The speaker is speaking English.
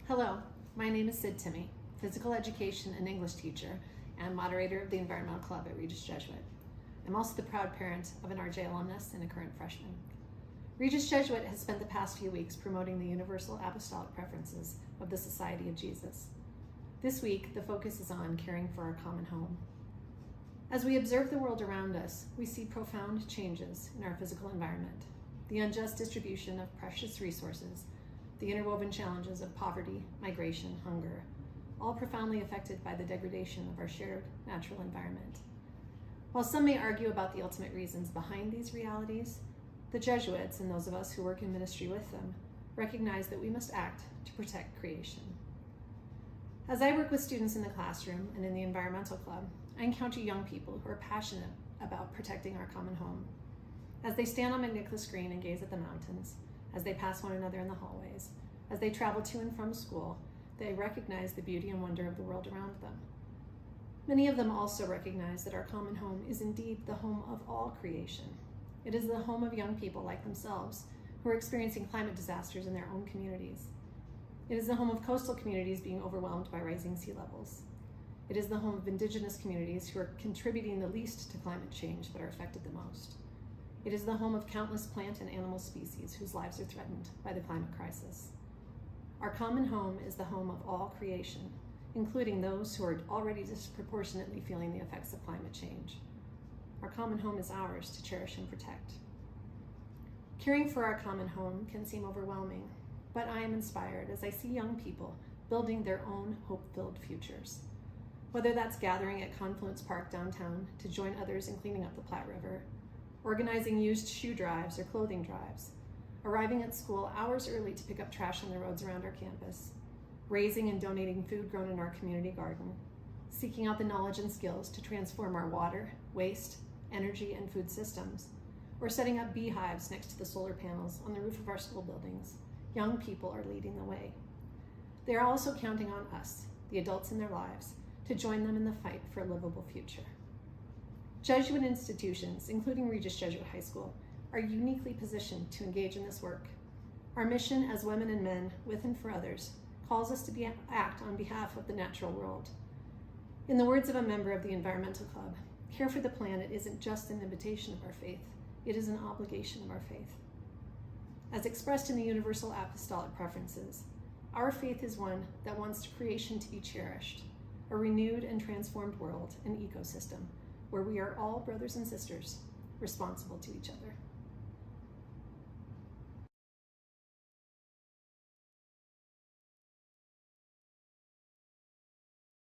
Hello, my name is Syd Timme, physical education and English teacher and moderator of the Environmental Club at Regis Jesuit. I'm also the proud parent of an RJ alumnus and a current freshman. Regis Jesuit has spent the past few weeks promoting the Universal Apostolic Preferences of the Society of Jesus. This week, the focus is on caring for our common home. As we observe the world around us, we see profound changes in our physical environment, the unjust distribution of precious resources, the interwoven challenges of poverty, migration, hunger, all profoundly affected by the degradation of our shared natural environment. While some may argue about the ultimate reasons behind these realities, the Jesuits, and those of us who work in ministry with them, recognize that we must act to protect creation. As I work with students in the classroom and in the Environmental Club, I encounter young people who are passionate about protecting our common home. As they stand on McNicholas Green and gaze at the mountains, as they pass one another in the hallways, as they travel to and from school, they recognize the beauty and wonder of the world around them. Many of them also recognize that our common home is indeed the home of all creation. It is the home of young people like themselves who are experiencing climate disasters in their own communities. It is the home of coastal communities being overwhelmed by rising sea levels. It is the home of indigenous communities who are contributing the least to climate change but are affected the most. It is the home of countless plant and animal species whose lives are threatened by the climate crisis. Our common home is the home of all creation, including those who are already disproportionately feeling the effects of climate change. Our common home is ours to cherish and protect. Caring for our common home can seem overwhelming, but I am inspired as I see young people building their own hope-filled futures. Whether that's gathering at Confluence Park downtown to join others in cleaning up the Platte River, organizing used shoe drives or clothing drives, arriving at school hours early to pick up trash on the roads around our campus, raising and donating food grown in our community garden, seeking out the knowledge and skills to transform our water, waste, energy, and food systems, or setting up beehives next to the solar panels on the roof of our school buildings. Young people are leading the way. They are also counting on us, the adults in their lives, to join them in the fight for a livable future. Jesuit institutions, including Regis Jesuit High School, are uniquely positioned to engage in this work. Our mission as women and men, with and for others, calls us to act on behalf of the natural world. In the words of a member of the Environmental Club, care for the planet isn't just an invitation of our faith, it is an obligation of our faith. As expressed in the Universal Apostolic Preferences, our faith is one that wants creation to be cherished, a renewed and transformed world and ecosystem where we are all brothers and sisters responsible to each other.